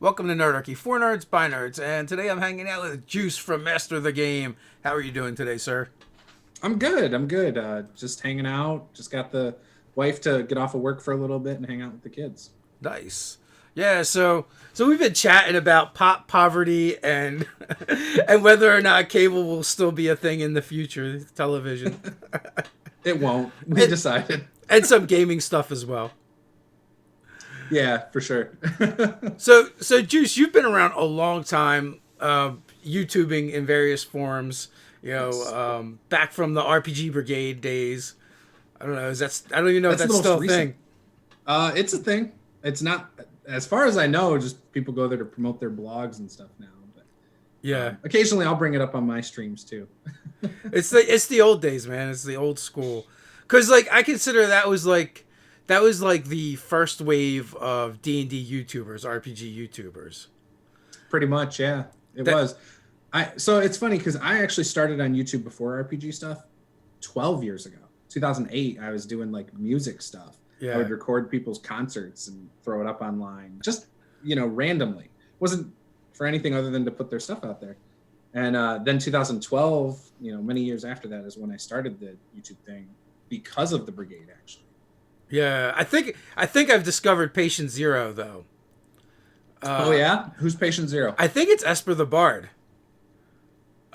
Welcome to Nerdarchy, for nerds, by nerds, and today I'm hanging out with Juice from Master the Game. How are you doing today, sir? I'm good. I'm good. Just hanging out. Just got the wife to get off of work for a little bit and hang out with the kids. Nice. Yeah, so we've been chatting about poverty and and whether or not cable will still be a thing in the future, television. It won't. We decided. And some gaming stuff as well. Yeah, for sure. So Juice, you've been around a long time, YouTubing in various forms. Back from the RPG Brigade days. I don't know. I don't even know if that's still a thing. It's a thing. It's not, as far as I know. Just people go there to promote their blogs and stuff now. But yeah, occasionally I'll bring it up on my streams too. it's the old days, man. It's the old school. Cause like I consider that was like the first wave of D&D YouTubers, RPG YouTubers. Pretty much, yeah. It was. So it's funny because I actually started on YouTube before RPG stuff 12 years ago. 2008, I was doing like music stuff. Yeah. I would record people's concerts and throw it up online, just, randomly. Wasn't for anything other than to put their stuff out there. And then 2012, many years after that is when I started the YouTube thing because of the Brigade, actually. Yeah, I think I've discovered Patient Zero though. Oh yeah, who's Patient Zero? I think it's Esper the Bard.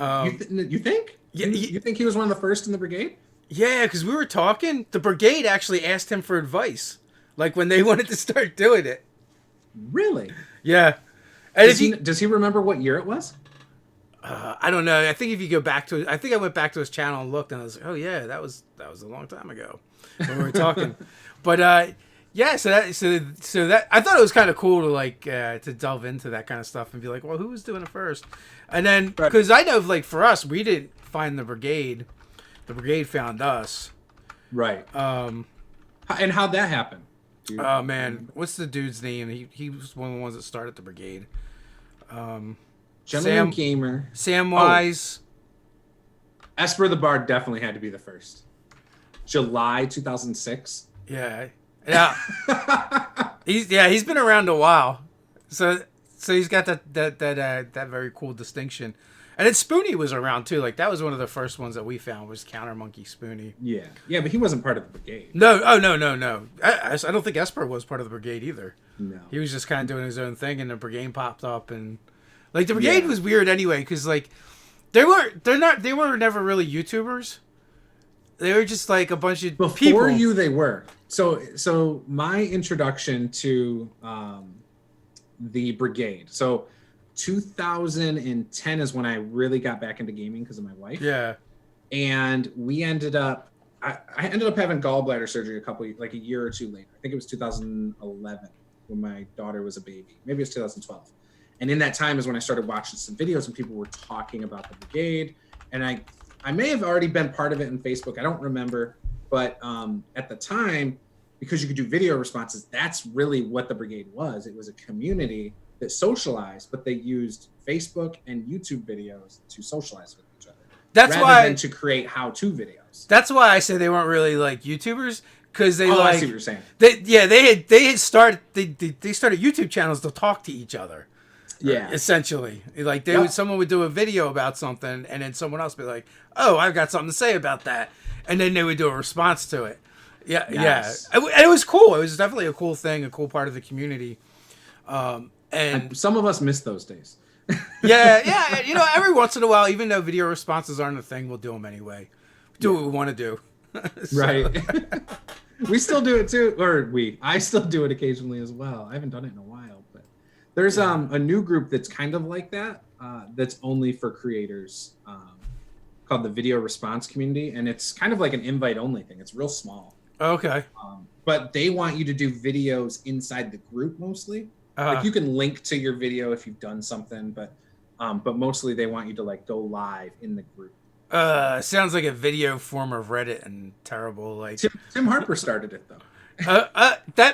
You think? Yeah, you think he was one of the first in the Brigade? Yeah, because we were talking. The Brigade actually asked him for advice, like when they wanted to start doing it. Really? Yeah. And does he remember what year it was? I don't know. I think if you go back to, I think I went back to his channel and looked, and I was like, oh yeah, that was a long time ago when we were talking. But yeah, so that I thought it was kind of cool to to delve into that kind of stuff and be like, well, who was doing it first? And then because I know like for us, we didn't find the Brigade. The Brigade found us. Right. And how'd that happen? Oh man, what's the dude's name? He was one of the ones that started the Brigade. Gentleman Gamer. Samwise. Esper the Bard definitely had to be the first. July 2006. Yeah. He's been around a while. So he's got that very cool distinction. And then Spoonie was around too. Like that was one of the first ones that we found was Counter Monkey Spoonie. Yeah. Yeah, but he wasn't part of the Brigade. No. Oh no. I don't think Esper was part of the Brigade either. No. He was just kind of doing his own thing, and the Brigade popped up, and like the Brigade was weird anyway because like they were never really YouTubers. They were just like a bunch of people. Before you, they were. So my introduction to the Brigade. So 2010 is when I really got back into gaming because of my wife. Yeah. And we ended up, I ended up having gallbladder surgery a year or two later. I think it was 2011 when my daughter was a baby. Maybe it was 2012. And in that time is when I started watching some videos and people were talking about the Brigade. And I may have already been part of it in Facebook. I don't remember. But at the time, because you could do video responses, that's really what the Brigade was. It was a community that socialized, but they used Facebook and YouTube videos to socialize with each other. Rather than to create how-to videos. That's why I say they weren't really like YouTubers, because they I see what you're saying. They started YouTube channels to talk to each other. Yeah. Essentially. Like someone would do a video about something and then someone else would be like, oh, I've got something to say about that. And then they would do a response to it. Yeah. Nice. Yeah. And it was cool. It was definitely a cool thing, a cool part of the community. And some of us miss those days. yeah. Every once in a while, even though video responses aren't a thing, we'll do them anyway. Do what we want to do. Right. We still do it too. I still do it occasionally as well. I haven't done it in a while, but there's a new group that's kind of like that. That's only for creators, called the Video Response Community, and it's kind of like an invite-only thing. It's real small. Okay. But they want you to do videos inside the group mostly. Like you can link to your video if you've done something, but mostly they want you to like go live in the group. Sounds like a video form of Reddit and terrible. Like Tim Harper started it though.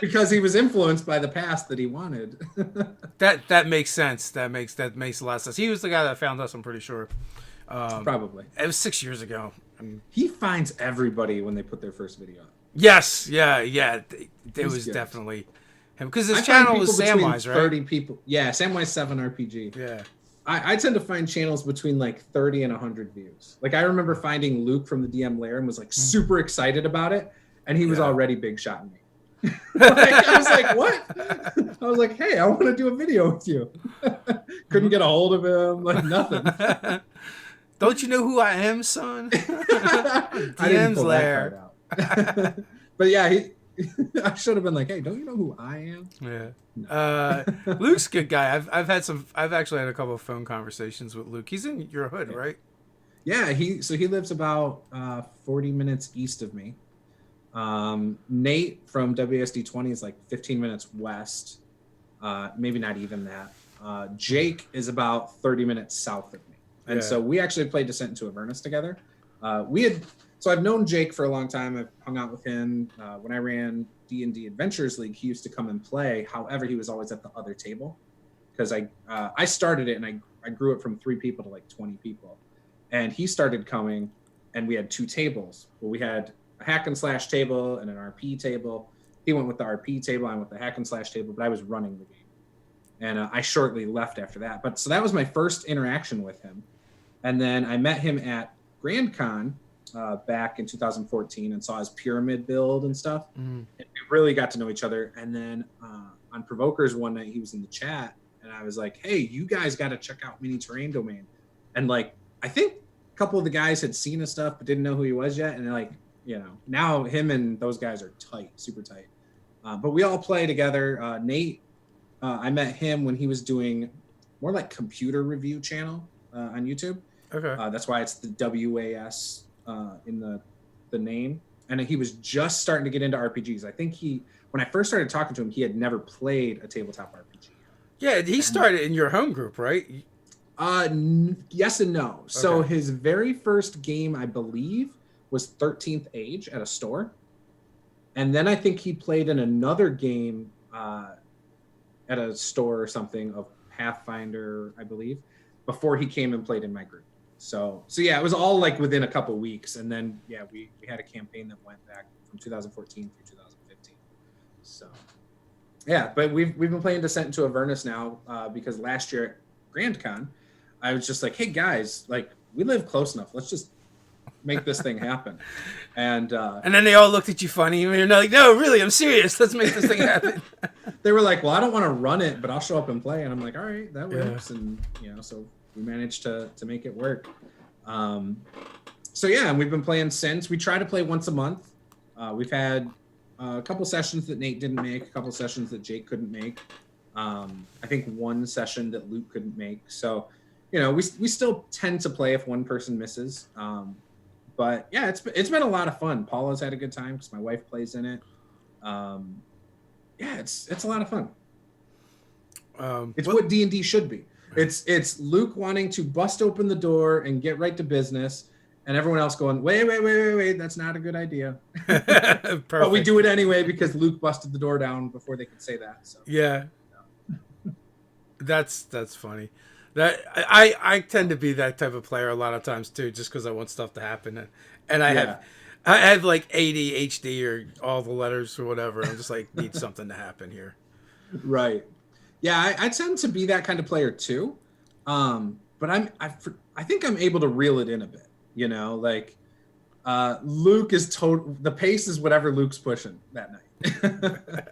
Because he was influenced by the past that he wanted. that makes sense. That makes a lot of sense. He was the guy that found us, I'm pretty sure. Probably. It was 6 years ago. He finds everybody when they put their first video up. Yes, yeah. It was definitely him because his I find channel was people between Samwise, right? 30 people. Yeah, Samwise 7 RPG. Yeah. I tend to find channels between like 30 and 100 views. Like I remember finding Luke from the DM Lair and was like super excited about it, and he was already big shotting me. Like, I was like, what? I was like, hey, I want to do a video with you. Couldn't get a hold of him, like nothing. Don't you know who I am, son? I didn't DM's pull Lair. that card out. But yeah, I should have been like, hey, don't you know who I am? Yeah. Luke's a good guy. I've actually had a couple of phone conversations with Luke. He's in your hood, right? Yeah, he lives about 40 minutes east of me. Nate from WSD20 is like 15 minutes west. Maybe not even that. Jake is about 30 minutes south of me. And so we actually played Descent into Avernus together. So I've known Jake for a long time. I've hung out with him. When I ran D&D Adventures League, he used to come and play. However, he was always at the other table because I started it and I grew it from 3 people to like 20 people. And he started coming and we had 2 tables. Well, we had a hack and slash table and an RP table. He went with the RP table, I went with the hack and slash table, but I was running the game. And I shortly left after that. But so that was my first interaction with him. And then I met him at Grand Con back in 2014 and saw his pyramid build and stuff. And we really got to know each other. And then on Provokers one night, he was in the chat and I was like, hey, you guys got to check out Mini Terrain Domain. And like, I think a couple of the guys had seen his stuff, but didn't know who he was yet. And like, you know, now him and those guys are tight, super tight. But we all play together. Nate, I met him when he was doing more like computer review channel on YouTube. Okay. That's why it's the WAS in the name. And he was just starting to get into RPGs. I think when I first started talking to him, he had never played a tabletop RPG. Yeah, he started in your home group, right? Yes and no. Okay. So his very first game, I believe, was 13th Age at a store. And then I think he played in another game at a store or something of Pathfinder, I believe, before he came and played in my group. So yeah, it was all like within a couple weeks. And then, yeah, we had a campaign that went back from 2014 through 2015. So yeah, but we've been playing Descent into Avernus now because last year at Grand Con, I was just like, hey guys, like we live close enough. Let's just make this thing happen. And then they all looked at you funny and you're like, no, really, I'm serious. Let's make this thing happen. They were like, well, I don't want to run it, but I'll show up and play. And I'm like, all right, that works. Yeah. And you know, so we managed to make it work. So yeah, and we've been playing since. We try to play once a month. We've had a couple sessions that Nate didn't make, a couple sessions that Jake couldn't make. I think one session that Luke couldn't make. So, you know, we still tend to play if one person misses. But yeah, it's been a lot of fun. Paula's had a good time because my wife plays in it. Yeah, it's a lot of fun. It's what D&D should be. It's Luke wanting to bust open the door and get right to business, and everyone else going, wait, that's not a good idea. But we do it anyway because Luke busted the door down before they could say that. So yeah, that's funny. That I tend to be that type of player a lot of times too, just because I want stuff to happen, and I have like ADHD or all the letters or whatever. I'm just like need something to happen here. Right. Yeah, I tend to be that kind of player too, but I think I'm able to reel it in a bit. You know, like Luke is the pace is whatever Luke's pushing that night.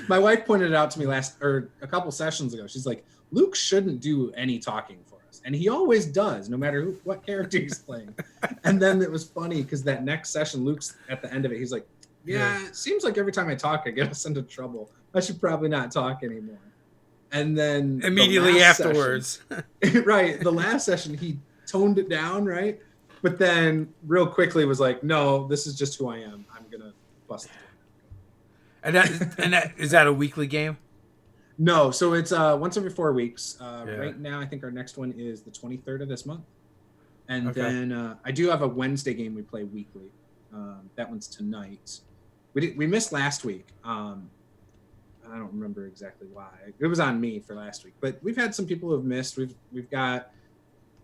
My wife pointed it out to me a couple sessions ago. She's like, Luke shouldn't do any talking for us, and he always does, no matter what character he's playing. And then it was funny because that next session, Luke's at the end of it. He's like, "Yeah, it seems like every time I talk, I get us into trouble. I should probably not talk anymore." And then immediately afterwards, right? The last session, he toned it down, right? But then real quickly was like, "No, this is just who I am. I'm gonna bust it." And that is that a weekly game? No, so it's once every 4 weeks. Right now, I think our next one is the 23rd of this month. And then I do have a Wednesday game we play weekly. That one's tonight. We missed last week. I don't remember exactly why. It was on me for last week. But we've had some people who have missed. We've got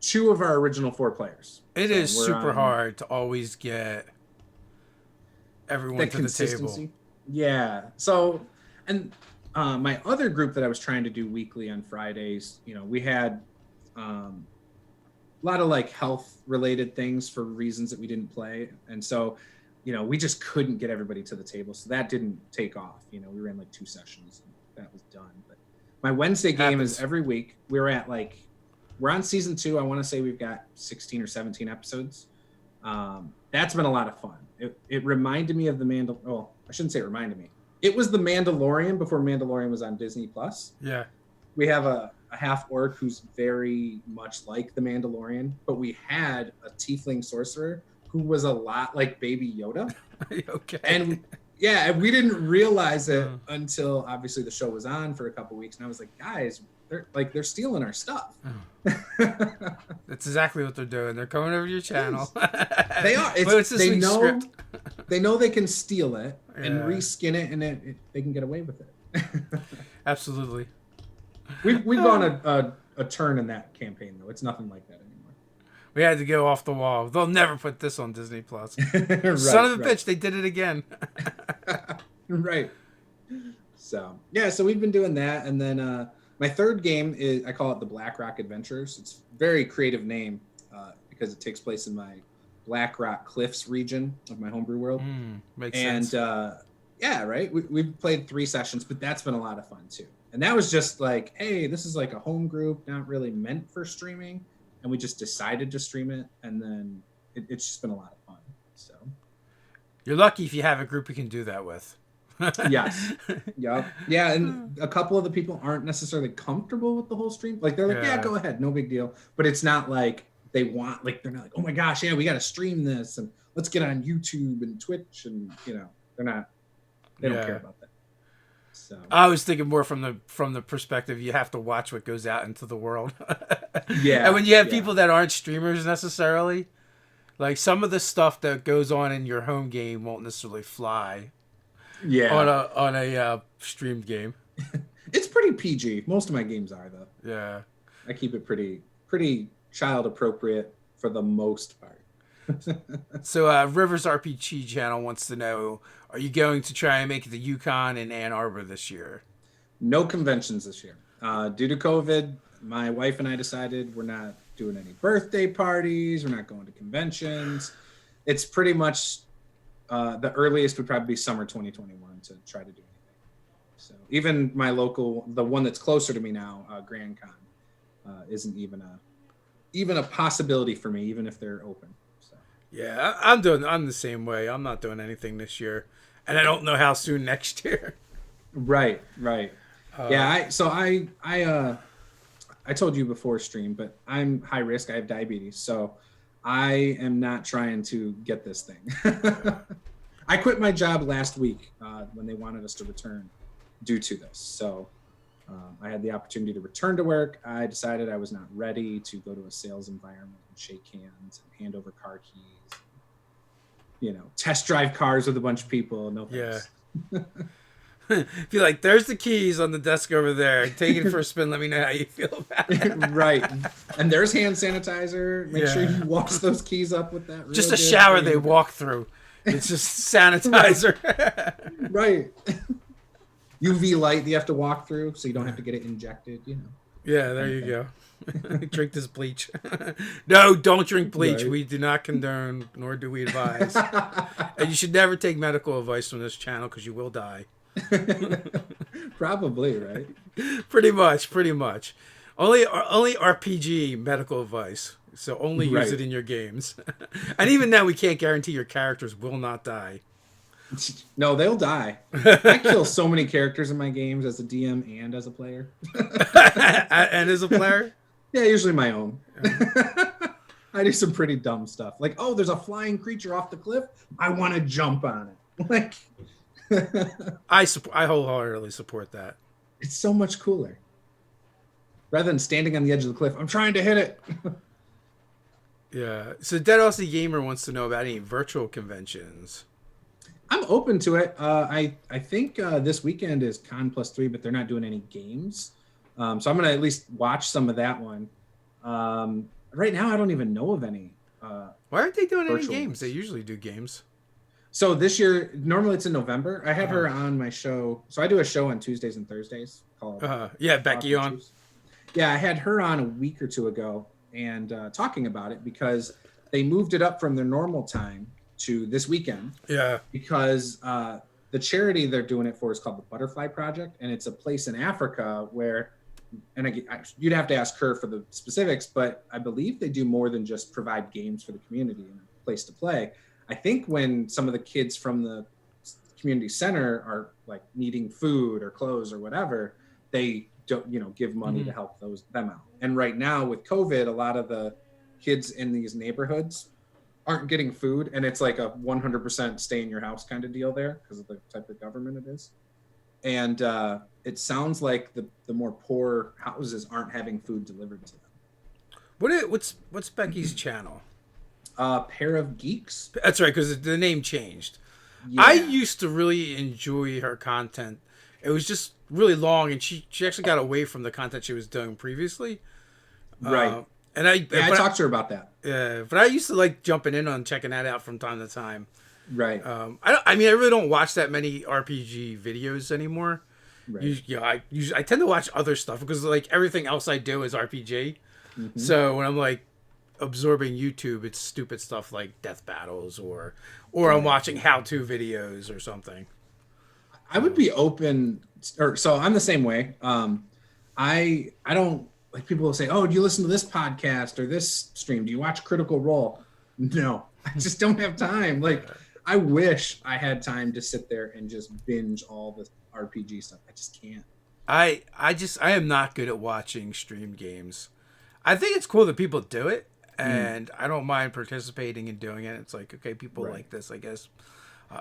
2 of our original 4 players. It is super hard to always get everyone to the table. Yeah. So... And my other group that I was trying to do weekly on Fridays, you know, we had a lot of like health related things for reasons that we didn't play. And so, you know, we just couldn't get everybody to the table. So that didn't take off. You know, we ran like 2 sessions and that was done. But my Wednesday game is every week. We're on season 2. I want to say we've got 16 or 17 episodes. That's been a lot of fun. It reminded me of I shouldn't say it reminded me. It was the Mandalorian before Mandalorian was on Disney Plus. Yeah. We have a half orc who's very much like the Mandalorian, but we had a tiefling sorcerer who was a lot like Baby Yoda. Okay. And yeah, we didn't realize it until obviously the show was on for a couple weeks, and I was like, guys, they're stealing our stuff. That's exactly what they're doing. They're coming over your channel. They are. They know they can steal it and reskin it, and they can get away with it. Absolutely. We've gone a turn in that campaign though. It's nothing like that anymore. We had to go off the wall. They'll never put this on Disney Plus. Son of a bitch, they did it again. Right. So we've been doing that, and then my third game is, I call it the Black Rock Adventures. It's a very creative name because it takes place in my Black Rock Cliffs region of my homebrew world. Makes sense. And right. We've played 3 sessions, but that's been a lot of fun too. And that was just like, hey, this is like a home group, not really meant for streaming. And we just decided to stream it. And then it's just been a lot of fun. So you're lucky if you have a group you can do that with. Yes. Yep. Yeah. And a couple of the people aren't necessarily comfortable with the whole stream. Like they're like, yeah, go ahead. No big deal. But it's not like they're not like, oh my gosh, yeah, we got to stream this and let's get on YouTube and Twitch. And, you know, they don't care about that. So I was thinking more from the perspective you have to watch what goes out into the world. Yeah. And when you have people that aren't streamers necessarily, like some of the stuff that goes on in your home game won't necessarily fly. Yeah. On a streamed game. It's pretty PG. Most of my games are though. Yeah. I keep it pretty child appropriate for the most part. So Rivers RPG channel wants to know, are you going to try and make it to Yukon in Ann Arbor this year? No conventions this year. Due to COVID, my wife and I decided we're not doing any birthday parties. We're not going to conventions. It's pretty much the earliest would probably be summer 2021 to try to do anything. So even my local, the one that's closer to me now, Grand Con, isn't even a possibility for me, even if they're open. So. Yeah, I'm the same way. I'm not doing anything this year, and I don't know how soon next year. Right. Yeah. I told you before stream, but I'm high risk. I have diabetes, so I am not trying to get this thing. I quit my job last week when they wanted us to return due to this. So I had the opportunity to return to work. I decided I was not ready to go to a sales environment and shake hands and hand over car keys, you know, test drive cars with a bunch of people. No thanks. Yeah. Be like, there's the keys on the desk over there. Take it for a spin. Let me know how you feel about it. Right. And there's hand sanitizer. Make sure you wash those keys up with that. Just a shower they walk through. It's just sanitizer. Right. UV light that you have to walk through so you don't have to get it injected, you know. Yeah, there you go. Drink this bleach. No, don't drink bleach. Right. We do not condone, nor do we advise. And you should never take medical advice from this channel because you will die. Probably, right? Pretty much. Only RPG medical advice. So only use it in your games. And even now, we can't guarantee your characters will not die. No, they'll die. I kill so many characters in my games as a DM and as a player. And as a player? Yeah, usually my own. I do some pretty dumb stuff. Like, oh, there's a flying creature off the cliff. I want to jump on it. Like, I wholeheartedly support that. It's so much cooler. Rather than standing on the edge of the cliff, I'm trying to hit it. Yeah. So Dead Aussie Gamer wants to know about any virtual conventions. I'm open to it. I think this weekend is Con+3, but they're not doing any games. So I'm going to at least watch some of that one. Right now, I don't even know of any. Why aren't they doing any games? Ones. They usually do games. So this year, normally it's in November. I have her on my show. So I do a show on Tuesdays and Thursdays called Yeah, Becky on. Juce. Yeah, I had her on a week or two ago and talking about it because they moved it up from their normal time to this weekend. Yeah. Because the charity they're doing it for is called the Butterfly Project, and it's a place in Africa where, and you'd have to ask her for the specifics, but I believe they do more than just provide games for the community and a place to play. I think when some of the kids from the community center are like needing food or clothes or whatever, they don't, give money to help them out. And right now with COVID, a lot of the kids in these neighborhoods aren't getting food, and it's like a 100% stay in your house kind of deal there because of the type of government it is. And it sounds like the more poor houses aren't having food delivered to them. What's Becky's channel? Pair of Geeks. That's right, because the name changed. Yeah. I used to really enjoy her content. It was just really long, and she actually got away from the content she was doing previously. Right. And I talked to her about that. Yeah, but I used to like jumping in on checking that out from time to time. Right. I really don't watch that many RPG videos anymore. Right. I tend to watch other stuff because like everything else I do is RPG. Mm-hmm. So when I'm like absorbing YouTube, it's stupid stuff like death battles or I'm watching how-to videos or something. I would be open, so I'm the same way. I don't, like, people will say, oh, do you listen to this podcast or this stream? Do you watch Critical Role? No, I just don't have time. Like, I wish I had time to sit there and just binge all the RPG stuff. I just can't. I am not good at watching stream games. I think it's cool that people do it, and I don't mind participating in doing it. It's like, okay, people like this, I guess.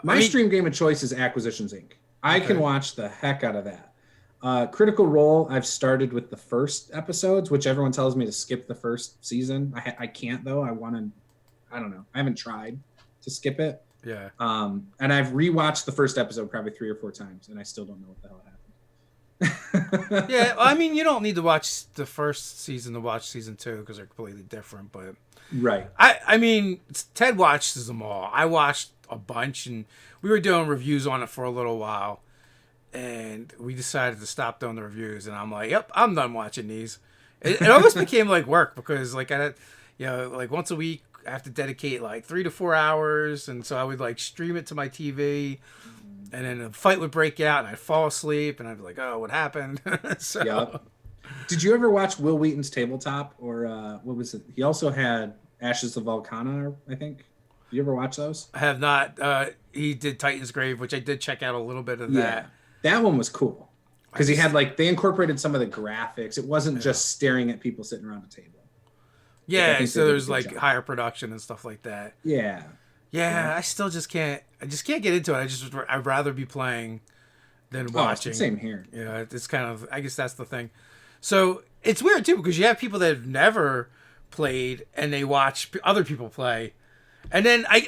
My stream game of choice is Acquisitions Inc. I can watch the heck out of that. Critical Role, I've started with the first episodes, which everyone tells me to skip the first season. I can't, though. I don't know. I haven't tried to skip it. Yeah. And I've rewatched the first episode probably 3 or 4 times, and I still don't know what the hell happened. Yeah, I mean, you don't need to watch the first season to watch season 2 because they're completely different. But right. I mean, Ted watches them all. I watched a bunch, and we were doing reviews on it for a little while, and we decided to stop doing the reviews. And I'm like, yep, I'm done watching these. It almost became like work because like like once a week I have to dedicate like 3 to 4 hours, and so I would like stream it to my TV. And then a fight would break out, and I'd fall asleep, and I'd be like, "Oh, what happened?" So, yep. Did you ever watch Will Wheaton's Tabletop, or what was it? He also had Ashes of Volcana, I think. Did you ever watch those? I have not. He did Titan's Grave, which I did check out a little bit of that. That one was cool because he had they incorporated some of the graphics. It wasn't just staring at people sitting around a table. Yeah, so there's like higher production and stuff like that. Yeah. Yeah, I still just can't. I just can't get into it. I'd rather be playing than watching. Same here. Yeah, it's kind of. I guess that's the thing. So it's weird too because you have people that have never played and they watch other people play, and then I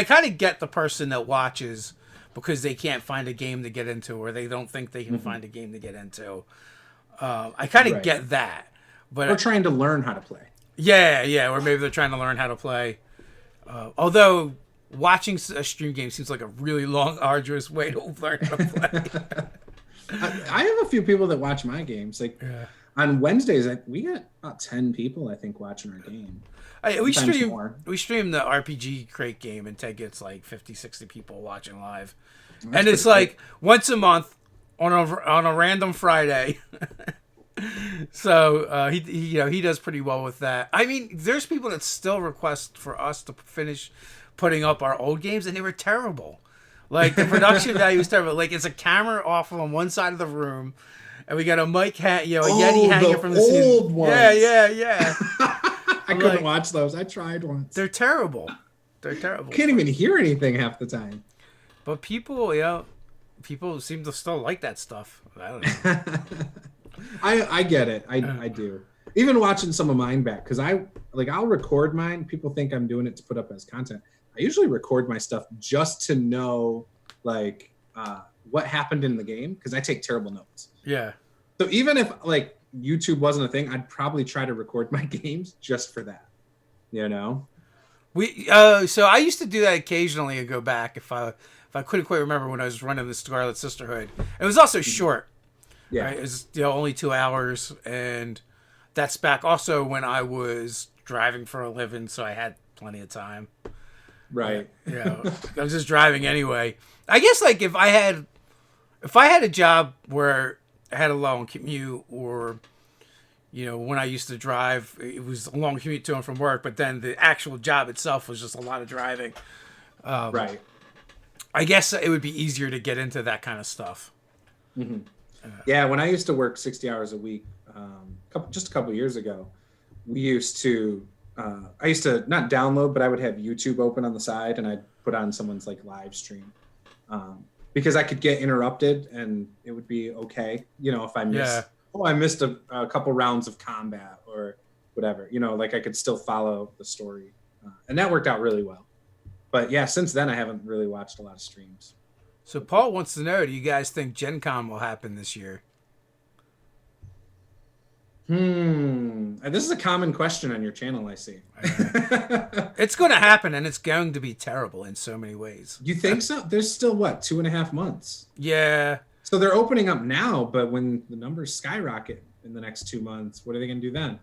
kind of get the person that watches because they can't find a game to get into or they don't think they can find a game to get into. I kind of get that, but they're trying to learn how to play. Yeah, or maybe they're trying to learn how to play. Although watching a stream game seems like a really long, arduous way to learn how to play. I have a few people that watch my games. On Wednesdays, we got about 10 people, I think, watching our game. We stream the RPG crate game, and Ted gets like 50, 60 people watching live. And it's like once a month on a random Friday. So he does pretty well with that. I mean, there's people that still request for us to finish putting up our old games, and they were terrible. Like the production value is terrible. Like it's a camera off on one side of the room, and we got a mic a Yeti hanging from the old ones. Yeah. I couldn't watch those. I tried once. They're terrible. Can't even hear anything half the time. But people seem to still like that stuff. I don't know. I get it. I do. Even watching some of mine back, because I'll record mine. People think I'm doing it to put up as content. I usually record my stuff just to know what happened in the game, because I take terrible notes. Yeah. So even if YouTube wasn't a thing, I'd probably try to record my games just for that. So I used to do that occasionally and go back if I couldn't quite remember when I was running the Scarlet Sisterhood. It was also short. Yeah. Right? It was only 2 hours, and that's back also when I was driving for a living, so I had plenty of time. Right. I was just driving anyway. I guess like if I had a job where I had a long commute, or when I used to drive, it was a long commute to and from work, but then the actual job itself was just a lot of driving. Right. I guess it would be easier to get into that kind of stuff. Mm-hmm. Yeah, when I used to work 60 hours a week, just a couple of years ago, I used to not download, but I would have YouTube open on the side, and I'd put on someone's like live stream, because I could get interrupted, and it would be okay, if I missed a couple rounds of combat or whatever, like I could still follow the story, and that worked out really well. But yeah, since then I haven't really watched a lot of streams. So Paul wants to know, do you guys think Gen Con will happen this year? This is a common question on your channel, I see. It's going to happen, and it's going to be terrible in so many ways. You think so? There's still, 2.5 months? Yeah. So they're opening up now, but when the numbers skyrocket in the next 2 months, what are they going to do then?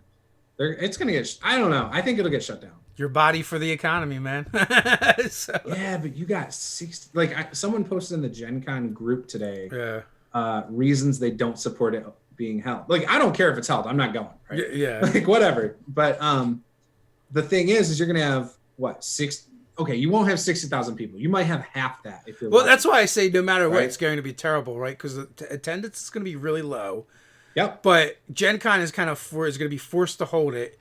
It's going to get, I don't know. I think it'll get shut down. Your body for the economy, man. Yeah, but you got 60. Someone posted in the Gen Con group today. Yeah. Reasons they don't support it being held. I don't care if it's held. I'm not going. Right? Yeah. Whatever. But the thing is you're gonna have six. Okay, you won't have 60,000 people. You might have half that if you're. Well, that's why I say no matter what, it's going to be terrible, right? Because the attendance is going to be really low. Yep. But Gen Con is kind of is going to be forced to hold it,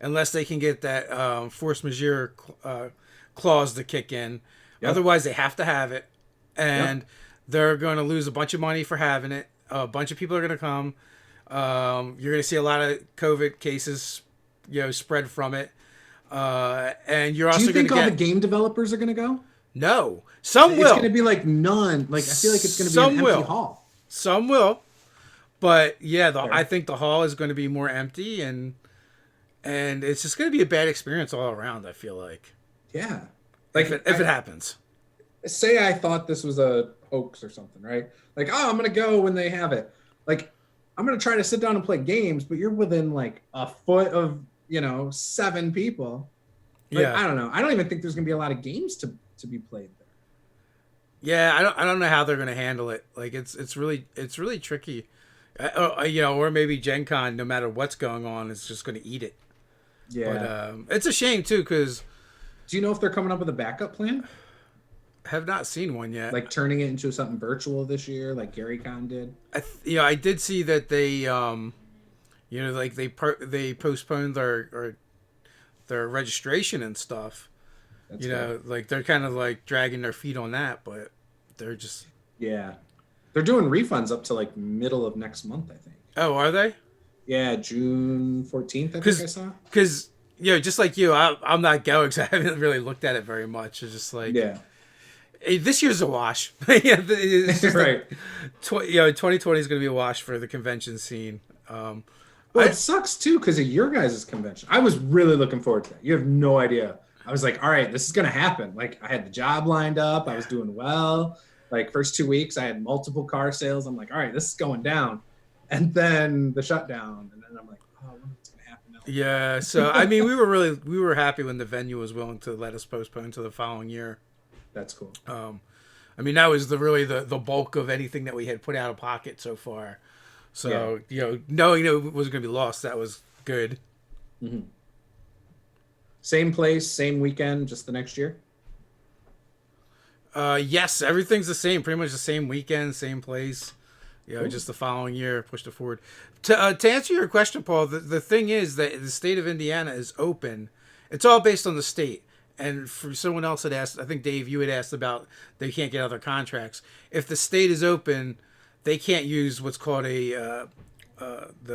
unless they can get that force majeure clause to kick in. Yep. Otherwise, they have to have it, and they're going to lose a bunch of money for having it. A bunch of people are going to come. You're going to see a lot of COVID cases, spread from it. And you're also going to Do you think all the game developers are going to go? No. Some will. It's going to be none. I feel like it's going to be an empty hall. Some will. But yeah, I think the hall is going to be more empty, and it's just going to be a bad experience all around, I feel like. Yeah. If it happens. Say I thought this was a hoax or something, right? I'm going to go when they have it. I'm going to try to sit down and play games, but you're within a foot of, 7 people. I don't know. I don't even think there's going to be a lot of games to be played there. Yeah, I don't know how they're going to handle it. It's really tricky. Or maybe Gen Con, no matter what's going on, is just going to eat it. Yeah. But it's a shame too, because. Do you know if they're coming up with a backup plan? Have not seen one yet. Turning it into something virtual this year, like Gary Con did. I did see that they, they postponed their registration and stuff. That's cool. They're kind of dragging their feet on that, but they're just. Yeah, they're doing refunds up to middle of next month, I think. Oh, are they? Yeah, June 14th. I think I saw. Because just like you, I'm not going because I haven't really looked at it very much. It's just yeah. This year's a wash. It's just right. 2020 is going to be a wash for the convention scene. It sucks too because of your guys' convention. I was really looking forward to that. You have no idea. I was like, all right, this is going to happen. I had the job lined up. I was doing well. First 2 weeks, I had multiple car sales. I'm like, all right, this is going down. And then the shutdown. And then I'm like, oh, what's going to happen now? Yeah. So, we were happy when the venue was willing to let us postpone to the following year. That's cool. That was the bulk of anything that we had put out of pocket so far. So, knowing it wasn't going to be lost, that was good. Mm-hmm. Same place, same weekend, just the next year? Yes, everything's the same. Pretty much the same weekend, same place. Cool. Just the following year, pushed it forward. To answer your question, Paul, the thing is that the state of Indiana is open. It's all based on the state. And for someone else had asked, I think Dave, you had asked about they can't get other contracts. If the state is open, they can't use what's called the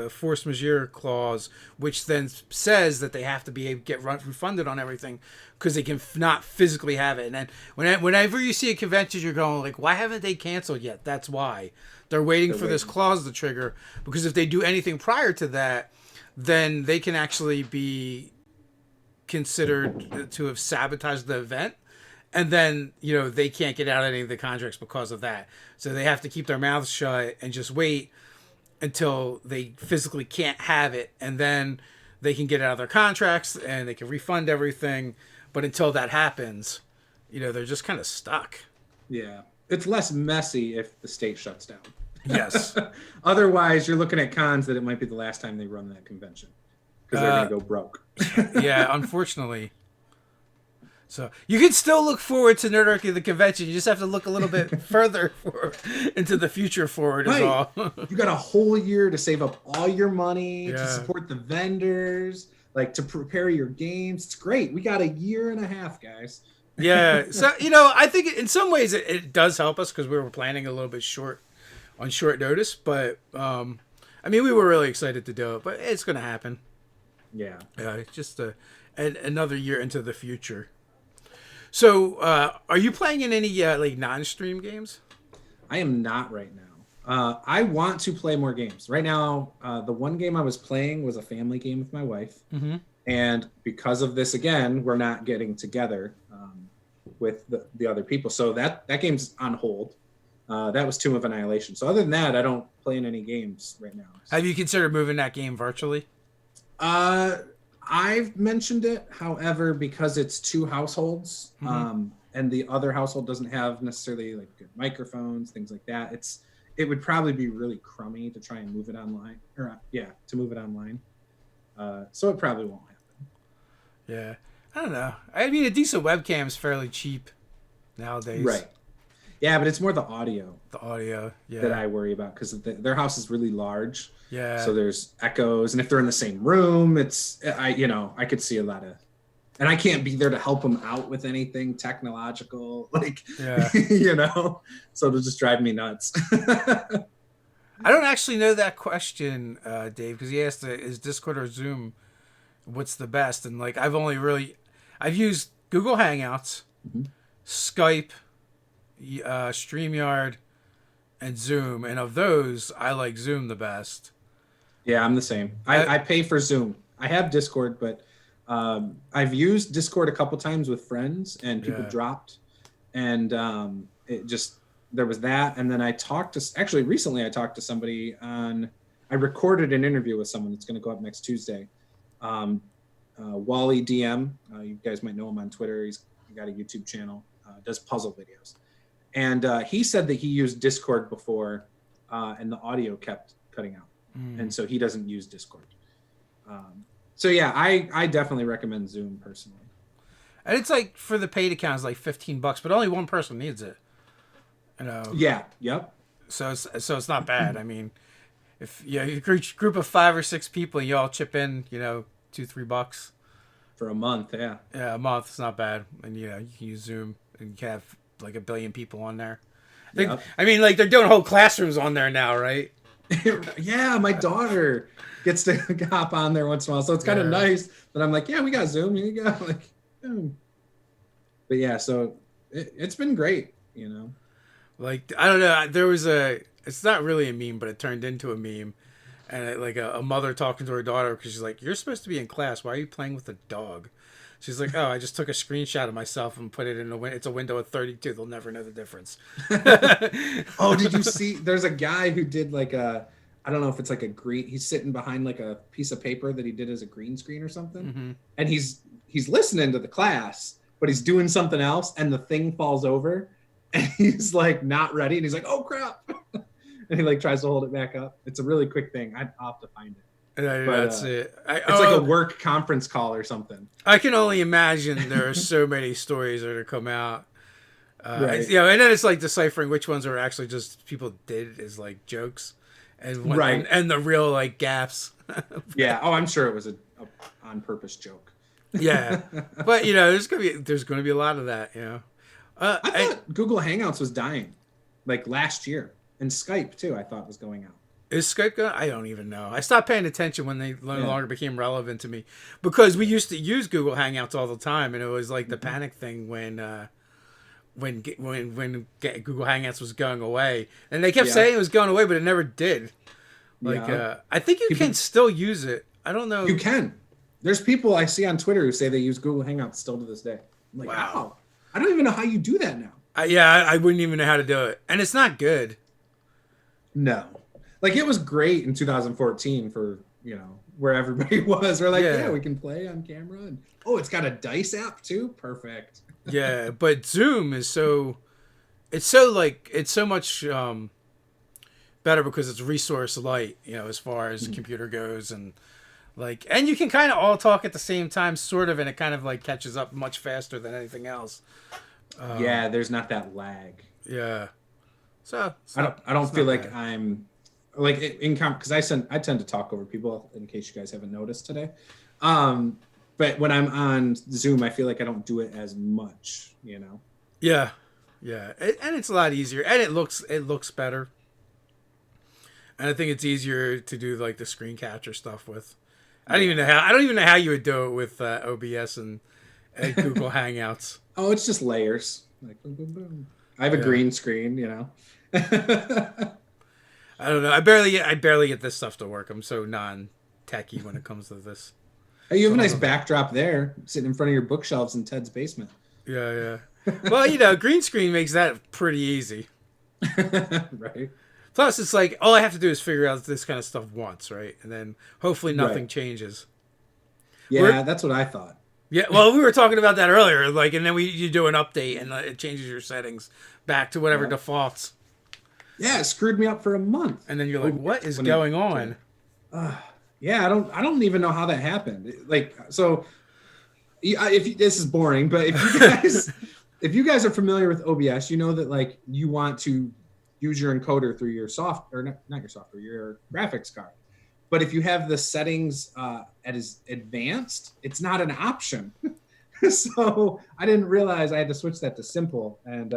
force majeure clause, which then says that they have to get refunded on everything because they can not physically have it. And then whenever you see a convention, you're going why haven't they canceled yet? That's why they're waiting for this clause to trigger, because if they do anything prior to that, then they can actually be considered to have sabotaged the event. And then, you know, they can't get out of any of the contracts because of that. So they have to keep their mouths shut and just wait until they physically can't have it. And then they can get out of their contracts and they can refund everything. But until that happens, you know, they're just kind of stuck. Yeah. It's less messy if the state shuts down. Yes. Otherwise, you're looking at cons that it might be the last time they run that convention because they're going to go broke. Yeah, unfortunately. So you can still look forward to Nerdarchy the convention. You just have to look a little bit further into the future forward is all. You got a whole year to save up all your money, Yeah. to support the vendors, like to prepare your games. It's great. We got a year and a half, guys. Yeah. So, you know, I think in some ways it does help us because we were planning a little bit on short notice. But, I mean, we were really excited to do it, but it's going to happen. Yeah. It's just another year into the future. So, are you playing in any like non-stream games? I am not right now. I want to play more games. Right now, the one game I was playing was a family game with my wife. Mm-hmm. And because of this, again, we're not getting together with the other people. So that game's on hold. That was Tomb of Annihilation. So other than that, I don't play in any games right now. Have you considered moving that game virtually? I've mentioned it, however, because it's two households, and the other household doesn't have necessarily like good microphones, things like that. It would probably be really crummy to try and move it online, to move it online. So it probably won't happen. Yeah, I don't know. I mean, a decent webcam is fairly cheap nowadays. Right. Yeah, but it's more the audio. The audio, yeah. That I worry about because their house is really large. Yeah. So there's echoes, and if they're in the same room, I could see a lot of, and I can't be there to help them out with anything technological, like, yeah. So it'll just drive me nuts. I don't actually know that question, Dave, because he asked, is Discord or Zoom, what's the best? And like, I've used Google Hangouts, Skype, StreamYard, and Zoom, and of those, I like Zoom the best. Yeah, I'm the same. I pay for Zoom. I have Discord, but I've used Discord a couple times with friends, and people dropped, and there was that, and then recently I talked to somebody I recorded an interview with someone that's going to go up next Tuesday. Wally DM, you guys might know him on Twitter. He's got a YouTube channel, does puzzle videos. And he said that he used Discord before, and the audio kept cutting out. And so he doesn't use Discord. So yeah, I definitely recommend Zoom personally. And it's like, for the paid account, it's like $15, but only one person needs it. Yeah. Yep. So it's not bad. I mean, if you group of 5 or 6 people and you all chip in, $2-3 for a month. Yeah. Yeah, a month. It's not bad. And you can use Zoom and you can have like 1 billion people on there. Yep. I mean, like, they're doing whole classrooms on there now, right? Yeah, my daughter gets to hop on there once in a while, so it's kind of nice. But I'm like, yeah, we got Zoom. Here you go. Like, but yeah, so it's been great. Like, I don't know. It's not really a meme, but it turned into a meme, and a mother talking to her daughter because she's like, "You're supposed to be in class. Why are you playing with a dog?" She's like, "Oh, I just took a screenshot of myself and put it in it's a window of 32. They'll never know the difference." Oh, did you see? There's a guy who did I don't know if it's like a green. He's sitting behind like a piece of paper that he did as a green screen or something, and he's listening to the class, but he's doing something else, and the thing falls over, and he's like not ready, and he's like, "Oh crap!" And he like tries to hold it back up. It's a really quick thing. I'll have to find it. That's it. It's like a work conference call or something. I can only imagine there are so many stories that are come out. Right. And then it's like deciphering which ones are actually just people did as like jokes, and and the real like gaps. Yeah. Oh, I'm sure it was a on purpose joke. Yeah, but there's gonna be a lot of that. I thought Google Hangouts was dying, like last year, and Skype too. I thought was going out. Is Skype going? I don't even know. I stopped paying attention when they no longer became relevant to me, because we used to use Google Hangouts all the time, and it was like the panic thing when Google Hangouts was going away, and they kept saying it was going away, but it never did. I think you can still use it. I don't know. You can. There's people I see on Twitter who say they use Google Hangouts still to this day. I'm like, Wow. wow. I don't even know how you do that now. I wouldn't even know how to do it, and it's not good. No. Like, it was great in 2014 for, where everybody was. We're like, yeah, we can play on camera. And, it's got a dice app too? Perfect. Yeah, but Zoom is it's so much better because it's resource light, as far as the computer goes, and you can kind of all talk at the same time, sort of, and it kind of like catches up much faster than anything else. Yeah, there's not that lag. Yeah. So I don't feel like I'm like because I tend to talk over people, in case you guys haven't noticed today. But when I'm on Zoom, I feel like I don't do it as much, Yeah. Yeah. And it's a lot easier, and it looks better. And I think it's easier to do like the screen capture stuff with. I don't even know how you would do it with OBS and Google Hangouts. Oh, it's just layers. Like boom, boom, boom. I have a green screen, I don't know. I barely get this stuff to work. I'm so non-techy when it comes to this. Hey, you have a nice backdrop there, sitting in front of your bookshelves in Ted's basement. Yeah. Well, green screen makes that pretty easy. Right. Plus, it's like all I have to do is figure out this kind of stuff once, right? And then hopefully nothing changes. Yeah, that's what I thought. Yeah, well, we were talking about that earlier, and then you do an update and it changes your settings back to whatever defaults. Yeah, it screwed me up for a month. And then you're like, what is going on? Yeah, I don't even know how that happened. This is boring, but if you guys are familiar with OBS, you know that you want to use your encoder through your not your software, your graphics card. But if you have the settings as advanced, it's not an option. So I didn't realize I had to switch that to simple, and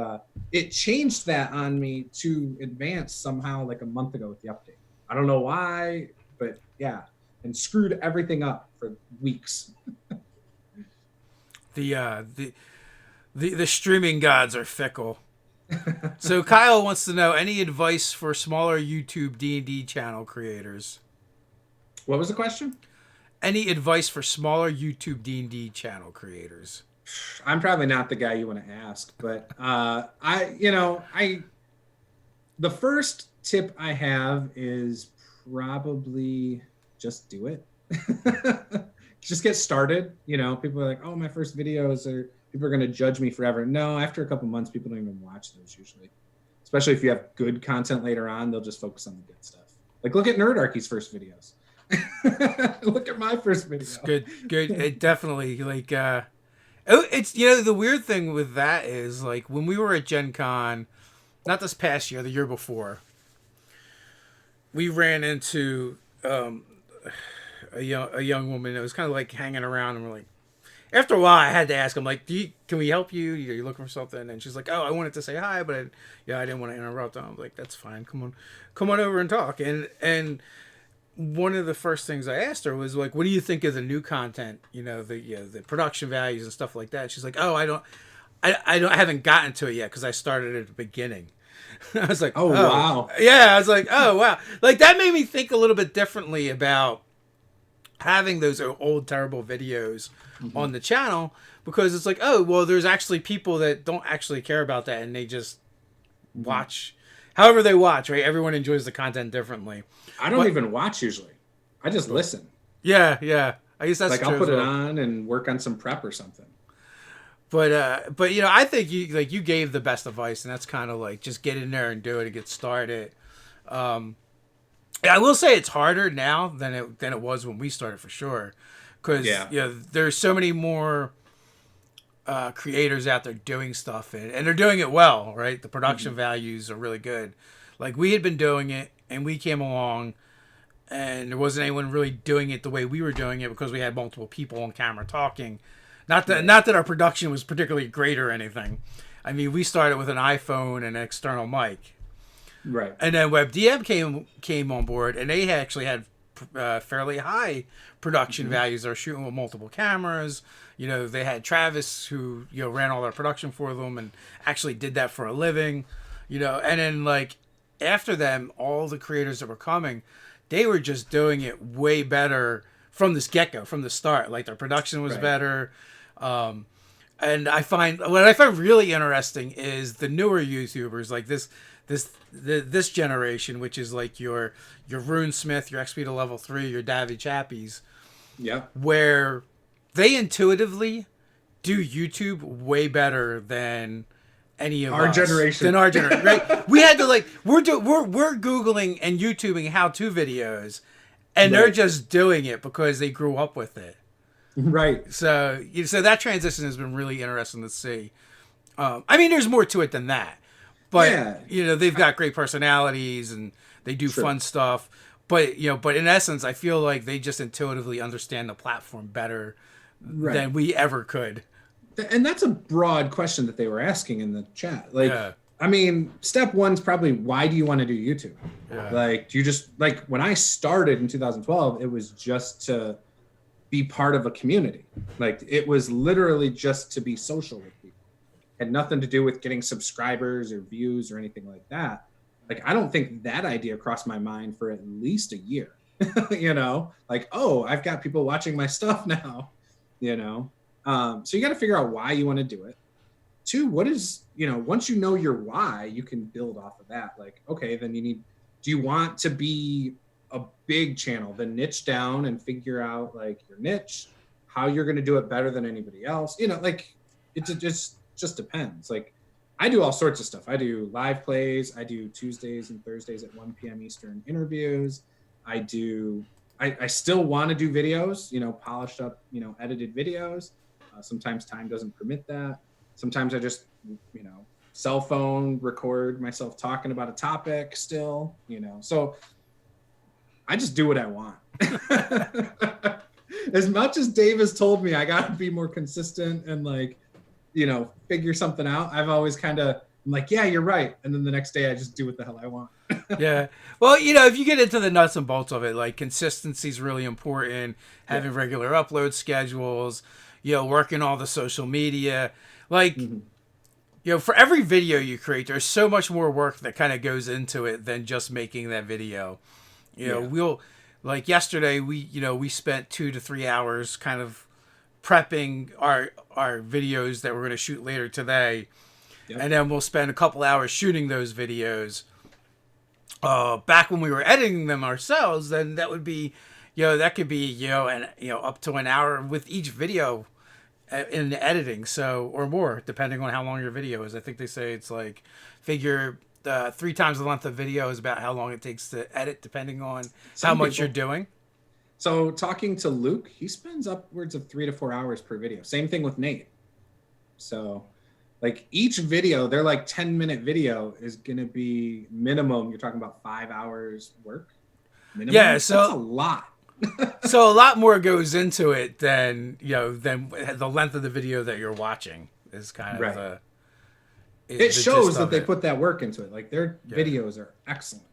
it changed that on me to advanced somehow like a month ago with the update. I don't know why, but yeah, and screwed everything up for weeks. The streaming gods are fickle. So Kyle wants to know any advice for smaller YouTube D&D channel creators. What was the question? Any advice for smaller YouTube D&D channel creators? I'm probably not the guy you want to ask, but the first tip I have is probably just do it. Just get started. People are like, oh, my first videos people are going to judge me forever. No, after a couple months, people don't even watch those usually. Especially if you have good content later on, they'll just focus on the good stuff. Like, look at Nerdarchy's first videos. Look at my first video. It's good. It definitely it's the weird thing with that is when we were at Gen Con, not this past year, the year before, we ran into a young woman that was kind of hanging around, and we're like, after a while I had to ask him can we help you? Are you looking for something? And she's like, oh, I wanted to say hi, but I didn't want to interrupt. And I was like, that's fine. Come on over and talk. And one of the first things I asked her was what do you think of the new content? The production values and stuff like that. She's like, oh, I haven't gotten to it yet because I started at the beginning. I was like, oh wow. Yeah, I was like, oh wow. That made me think a little bit differently about having those old terrible videos on the channel, because it's oh, well, there's actually people that don't actually care about that, and they just watch however they watch, right? Everyone enjoys the content differently. I don't even watch usually. I just listen. Yeah. I guess that's I'll put it on and work on some prep or something. But I think you gave the best advice, and that's kind of just get in there and do it and get started. I will say it's harder now than it was when we started, for sure, because there's so many more creators out there doing stuff, and they're doing it well, right? The production values are really good. We had been doing it, and we came along, and there wasn't anyone really doing it the way we were doing it, because we had multiple people on camera talking. Not that our production was particularly great or anything. I mean, we started with an iPhone and an external mic. Right. And then WebDM came on board, and they actually had fairly high production values. They're shooting with multiple cameras. They had Travis, who ran all their production for them and actually did that for a living. And then after them, all the creators that were coming, they were just doing it way better from this get-go, from the start. Like their production was better. And I find what I find really interesting is the newer YouTubers like this generation, which is like your RuneSmith, your XP to level 3, your Davy Chappies. Yeah. Where they intuitively do YouTube way better than any of our us. generation. Than our generation, right? We had to like we're Googling and YouTubing how-to videos, and they're just doing it because they grew up with it. Right. So that transition has been really interesting to see. I mean, there's more to it than that, but they've got great personalities and they do fun stuff. But but in essence, I feel like they just intuitively understand the platform better than we ever could. And that's a broad question that they were asking in the chat. Like, I mean, step one's probably, why do you want to do YouTube? Like, do you just, like, when I started in 2012, it was just to be part of a community. Like, it was literally just to be social with people. It had nothing to do with getting subscribers or views or anything like that. Like, I don't think that idea crossed my mind for at least a year. Like, oh, I've got people watching my stuff now, So you got to figure out why you want to do it. 2, what is, once you know your why, you can build off of that. Like, okay, then do you want to be a big channel, then niche down and figure out like your niche, how you're going to do it better than anybody else. Like it just depends. Like I do all sorts of stuff. I do live plays. I do Tuesdays and Thursdays at 1 p.m. Eastern interviews. I still want to do videos, polished up, edited videos. Sometimes time doesn't permit that. Sometimes I just, cell phone record myself talking about a topic still, so I just do what I want. As much as Dave has told me I got to be more consistent and like, figure something out, I've always I'm like, yeah, you're right. And then the next day I just do what the hell I want. Yeah. Well, if you get into the nuts and bolts of it, like consistency is really important, having regular upload schedules, working all the social media, like, for every video you create, there's so much more work that kind of goes into it than just making that video. We'll like yesterday, we spent 2 to 3 hours kind of prepping our videos that we're going to shoot later today. And then we'll spend a couple hours shooting those videos. Back when we were editing them ourselves, then that would be, that could be, up to an hour with each video in the editing. So, or more, depending on how long your video is. I think they say it's like, figure 3 times the length of video is about how long it takes to edit, depending on how much you're doing. So talking to Luke, he spends upwards of 3 to 4 hours per video. Same thing with Nate. So like each video, they're like 10-minute video is going to be minimum. You're talking about 5 hours work. Minimum. Yeah. So that's a lot. So a lot more goes into it than, than the length of the video that you're watching is kind of it shows that they put that work into it. Like their videos are excellent,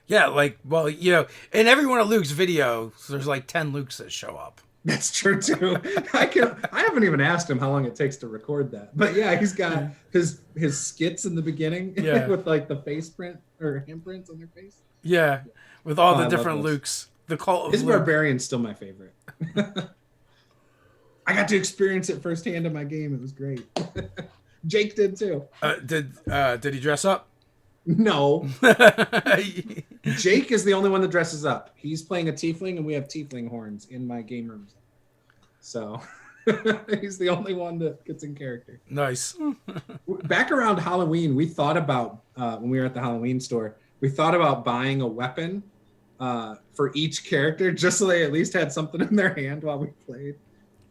Yeah, like, well, in every one of Luke's videos, there's like 10 Lukes that show up. That's true too. I haven't even asked him how long it takes to record that. But yeah, he's got his skits in the beginning with like the face print or handprints on their face. Yeah, with all the different Lukes. His Barbarian's still my favorite. I got to experience it firsthand in my game. It was great. Jake did too. Did he dress up? No. Jake is the only one that dresses up. He's playing a tiefling, and we have tiefling horns in my game rooms. So he's the only one that gets in character. Nice. Back around Halloween, we thought about, when we were at the Halloween store, we thought about buying a weapon for each character, just so they at least had something in their hand while we played.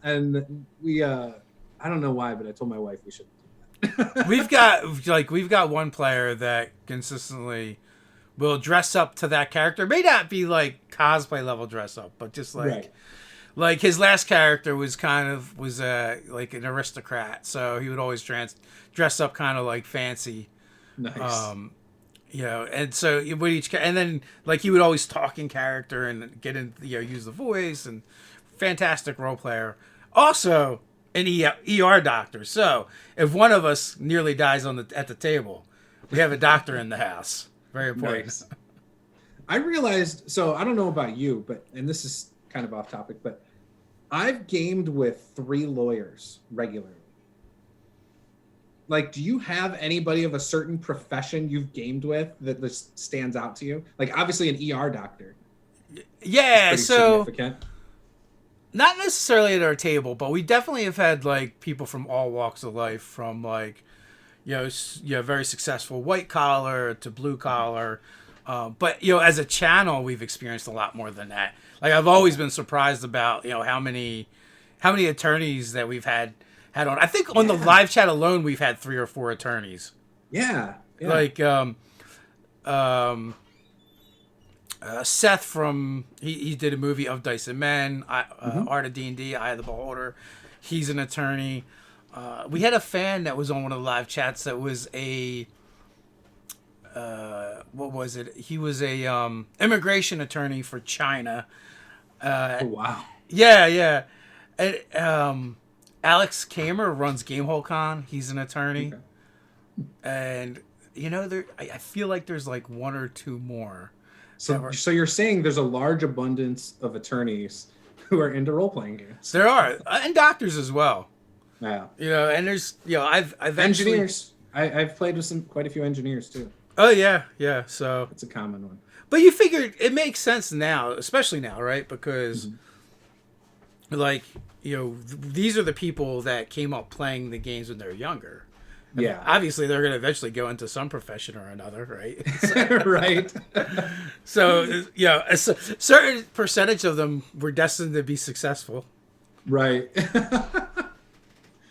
And we, I don't know why, but I told my wife we should. we've got one player that consistently will dress up to that character. It may not be like cosplay level dress up, but just like his last character was like an aristocrat, so he would always dress up kind of like fancy. Nice. And so with each and then like he would always talk in character and get in, use the voice, and fantastic role player. Also an ER doctor. So if one of us nearly dies at the table, we have a doctor in the house. Very important. Nice. I realized, so I don't know about you, and this is kind of off topic, but I've gamed with 3 lawyers regularly. Like, do you have anybody of a certain profession you've gamed with that just stands out to you? Like, obviously an ER doctor. Yeah, so significant. not necessarily at our table, but we definitely have had like people from all walks of life, from like very successful white collar to blue collar. But as a channel, we've experienced a lot more than that. Like, I've always been surprised about how many attorneys that we've had on. I think on the live chat alone, we've had 3 or 4 attorneys. Yeah. Like Seth from he did a movie of Dice and Men, Art of D&D, Eye of the Beholder. He's an attorney. We had a fan that was on one of the live chats that was a what was it? He was a immigration attorney for China. Oh, wow. Yeah. And, Alex Kamer runs Gamehole Con. He's an attorney. Okay. And I feel like there's like 1 or 2 more. So you're saying there's a large abundance of attorneys who are into role-playing games. There are, and doctors as well. Yeah. And there's I've engineers. I've played with quite a few engineers too. Oh yeah. So it's a common one. But you figured it makes sense now, especially now, right? Because these are the people that came up playing the games when they're younger. Yeah. Obviously, they're going to eventually go into some profession or another, right? Right. So, a certain percentage of them were destined to be successful. Right.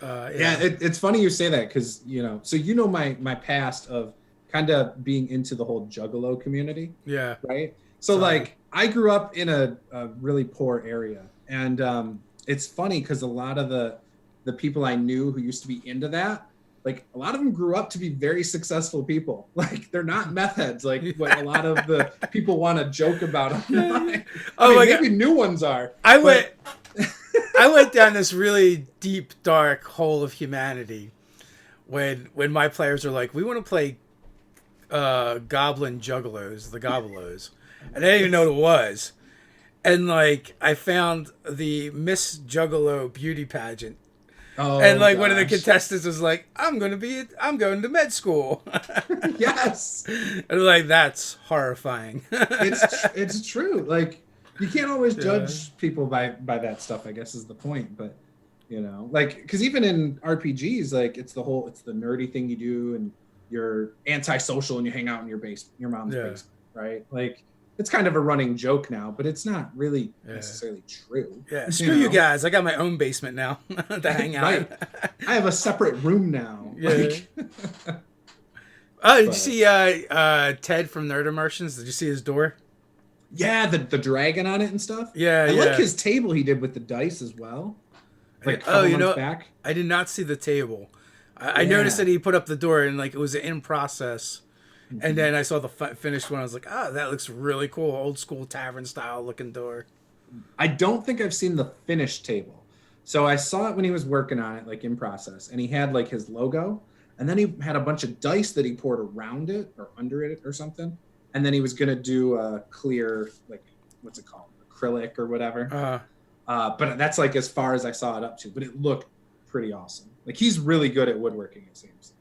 It's funny you say that because, so my past of kind of being into the whole Juggalo community. Yeah. Right? So, I grew up in a really poor area. And it's funny because a lot of the people I knew who used to be into that, like, a lot of them grew up to be very successfent people. Like, they're not meth heads, like what a lot of the people want to joke about online. Maybe new ones are. I went down this really deep, dark hole of humanity when my players are like, we want to play Goblin Juggalos, the Gobbleos. And I didn't even know what it was. And, like, I found the Miss Juggalo beauty pageant. Oh, and like one of the contestants was like, I'm going to med school. Yes. And like, that's horrifying. It's true. Like, you can't always judge people by that stuff, I guess is the point. But, like, because even in RPGs, like, it's the nerdy thing you do, and you're antisocial and you hang out in your mom's basement, right? Like, it's kind of a running joke now, but it's not really necessarily true. Yeah, screw you guys. I got my own basement now to hang out. Right. I have a separate room now. Yeah. Did you see Ted from Nerd Immersions? Did you see his door? Yeah, the dragon on it and stuff. Yeah, I like his table he did with the dice as well. Like, back. I did not see the table. I noticed that he put up the door and like it was in process. And then I saw the finished one. I was like, that looks really cool. Old school tavern style looking door. I don't think I've seen the finished table. So I saw it when he was working on it, like in process. And he had like his logo. And then he had a bunch of dice that he poured around it or under it or something. And then he was going to do a clear, like, what's it called? Acrylic or whatever. But that's like as far as I saw it up to. But it looked pretty awesome. Like, he's really good at woodworking, it seems.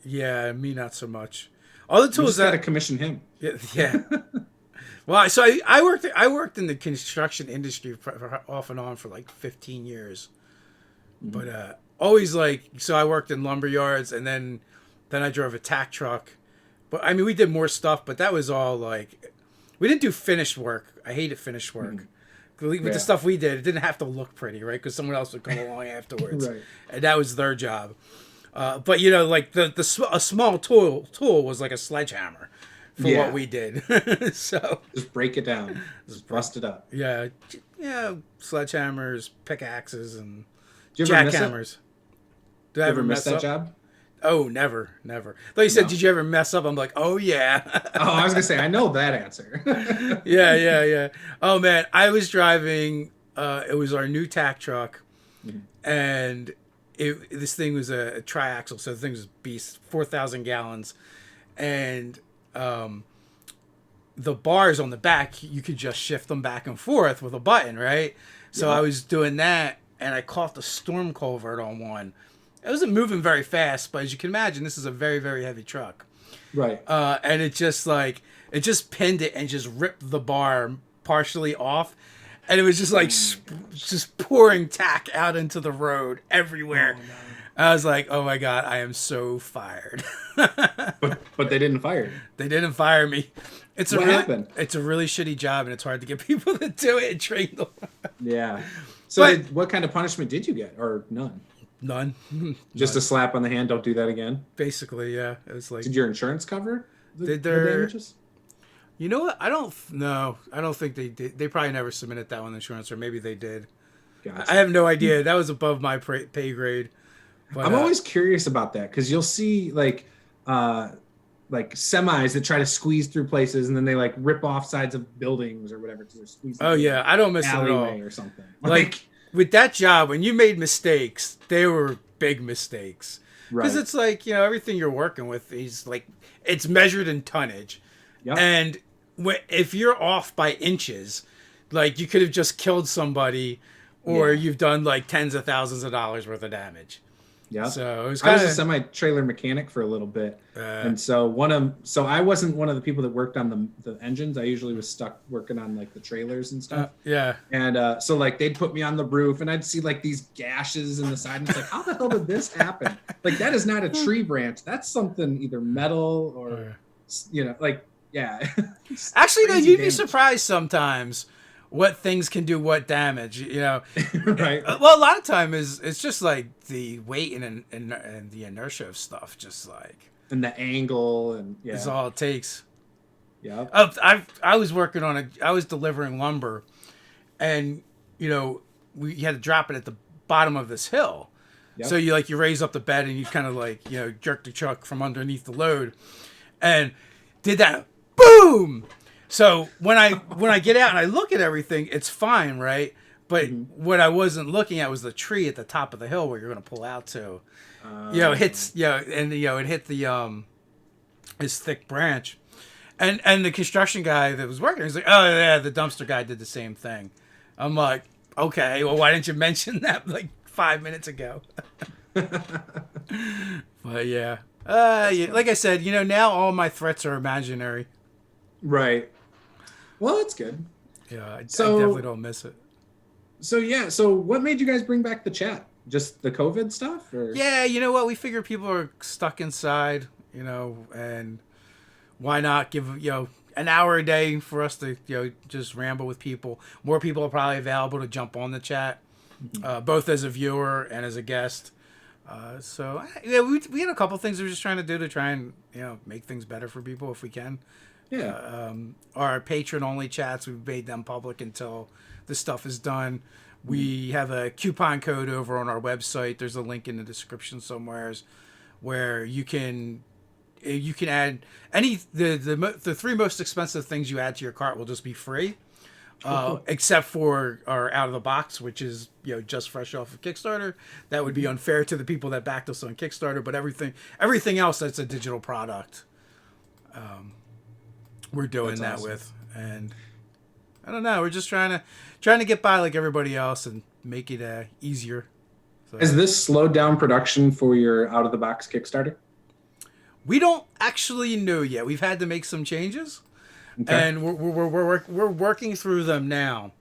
Yeah, me not so much. All the tools that got to commission him. Yeah. Well, so I worked in the construction industry for off and on for like 15 years, but always like so I worked in lumber yards and then I drove a tack truck. But I mean, we did more stuff, but that was all like we didn't do finished work. I hated finished work. With the stuff we did, it didn't have to look pretty, right? Because someone else would come along afterwards, right. And that was their job. But like a small tool was like a sledgehammer for what we did. So just break it down, just bust it up. Yeah, sledgehammers, pickaxes, and jackhammers. Did I ever miss that job? Oh, never. Like you said, did you ever mess up? I'm like, oh yeah. I was gonna say I know that answer. Yeah. Oh man, I was driving. It was our new tack truck, and. This thing was a triaxle, so the thing was beast, 4,000 gallons, and the bars on the back, you could just shift them back and forth with a button, right? So I was doing that, and I caught the storm culvert on one. It wasn't moving very fast, but as you can imagine, this is a very, very heavy truck. Right. And it just pinned it and just ripped the bar partially off. And it was just like, just pouring tack out into the road everywhere. Oh, no. I was like, oh my God, I am so fired. but they didn't fire you. They didn't fire me. It's what happened? It's a really shitty job, and it's hard to get people to do it and train them. Yeah. So what kind of punishment did you get, or none? None. Just a slap on the hand. Don't do that again. Basically, yeah. It was like. Did your insurance cover the damages? You know what? I don't know. I don't think they did. They probably never submitted that one to insurance, or maybe they did. Gotcha. I have no idea. That was above my pay grade. But, I'm always curious about that because you'll see like semis that try to squeeze through places and then they like rip off sides of buildings or whatever because they're squeezing. Oh yeah, I don't miss it at all. Or something. Like with that job, when you made mistakes, they were big mistakes. Because it's like, you know, everything you're working with is like it's measured in tonnage, and if you're off by inches, like you could have just killed somebody, or you've done like tens of thousands of dollars worth of damage. Yeah. So it was I was a semi-trailer mechanic for a little bit, and so I wasn't one of the people that worked on the engines. I usually was stuck working on like the trailers and stuff. And so like they'd put me on the roof, and I'd see like these gashes in the side, and it's like, how the hell did this happen? Like that is not a tree branch. That's something either metal or you know, like Actually, no, you'd be surprised sometimes what things can do what damage, you know. Right. Well, a lot of time it's just like the weight and the inertia of stuff, just like and the angle and is all it takes. Yeah. I was working on I was delivering lumber, and you know we had to drop it at the bottom of this hill. Yep. So you raise up the bed and you kind of like, you know, jerk the truck from underneath the load, and did that, boom. So when I get out and I look at everything, it's fine, right? But what I wasn't looking at was the tree at the top of the hill where you're going to pull out to. You know, it hits, you know, and you know it hit the his thick branch, and the construction guy that was working, he's like, oh yeah, the dumpster guy did the same thing. I'm like, okay, well why didn't you mention that like 5 minutes ago? But yeah, like I said, you know, now all my threats are imaginary. Right. Well, that's good. Yeah, I definitely don't miss it. So what made you guys bring back the chat? Just the COVID stuff? Or? Yeah, you know what? We figure people are stuck inside, you know, and why not give, you know, an hour a day for us to, you know, just ramble with people. More people are probably available to jump on the chat, both as a viewer and as a guest. So, yeah, we had a couple things we were just trying to do to try and, you know, make things better for people if we can. Yeah. Our patron-only chats, we've made them public until this stuff is done. We have a coupon code over on our website. There's a link in the description somewhere where you can add any the three most expensive things you add to your cart will just be free, except for our out of the box, which is, you know, just fresh off of Kickstarter. That would be unfair to the people that backed us on Kickstarter, but everything else that's a digital product. We're doing that awesome. With, and I don't know. We're just trying to get by like everybody else and make it easier. So, has this slowed down production for your out of the box Kickstarter? We don't actually know yet. We've had to make some changes, and we're working through them now.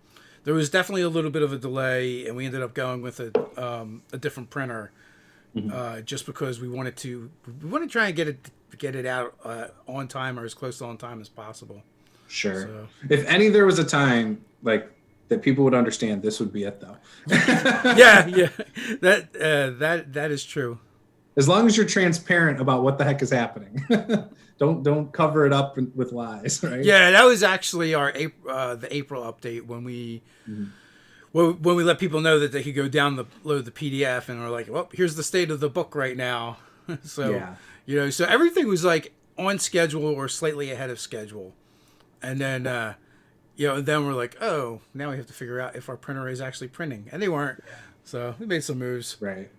There was definitely a little bit of a delay, and we ended up going with a different printer, just because we wanted to try and get it out on time or as close to on time as possible. Sure. So, if there was a time like that people would understand, this would be it though. yeah. That is true. As long as you're transparent about what the heck is happening. Don't cover it up with lies, right? Yeah, that was actually our the April update when we when we let people know that they could go download the PDF, and we're like, well, here's the state of the book right now. So yeah. You know, so everything was like on schedule or slightly ahead of schedule. And then, you know, then we're like, oh, now we have to figure out if our printer is actually printing. And they weren't. Yeah. So we made some moves. Right.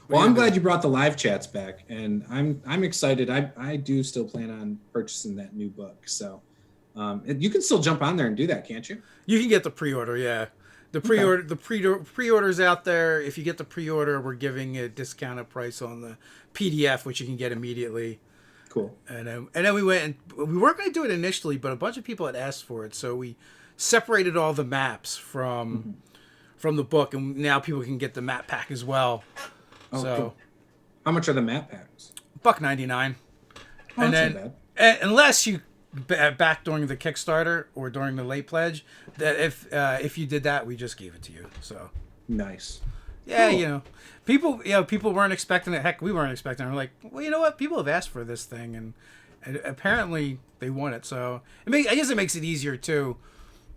Well, I'm glad you brought the live chats back, and I'm excited. I do still plan on purchasing that new book, so you can still jump on there and do that, can't you? You can get the pre-order, yeah. The pre-order, pre-orders out there. If you get the pre-order, we're giving a discounted price on the PDF, which you can get immediately. Cool. And then we went and we weren't going to do it initially, but a bunch of people had asked for it, so we separated all the maps from the book, and now people can get the map pack as well. Oh, so, cool. How much are the map packs? $1.99. Oh, And that's then, not bad. unless you back during the Kickstarter or during the late pledge, that if you did that, we just gave it to you. So nice. yeah, Cool. people weren't expecting it. Heck, we weren't expecting it. We're like, well, you know what? People have asked for this thing, and apparently they want it. So I guess it makes it easier too.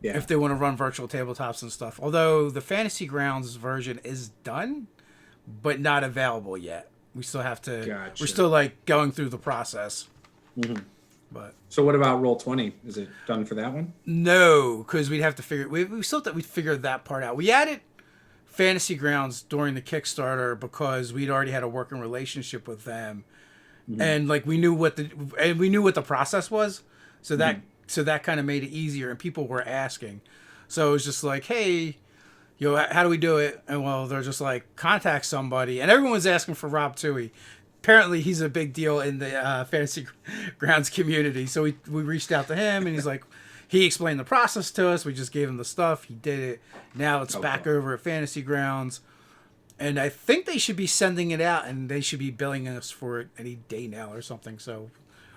Yeah. If they want to run virtual tabletops and stuff. Although the Fantasy Grounds version is done, but not available yet. We still have to. Gotcha. We're still like going through the process. Mm-hmm. But so what about Roll20? Is it done for that one? no, because we'd have to figure. We still thought we'd figure that part out. We added Fantasy Grounds during the Kickstarter because we'd already had a working relationship with them, and like we knew what the process was. So that kind of made it easier, and people were asking. So it was just like, hey, how do we do it? And well, they're just like, contact somebody. And everyone was asking for Rob Toohey. Apparently, he's a big deal in the Fantasy Grounds community. So we reached out to him, and he's like, he explained the process to us. We just gave him the stuff. He did it. Now it's back over at Fantasy Grounds. And I think they should be sending it out, and they should be billing us for it any day now or something. So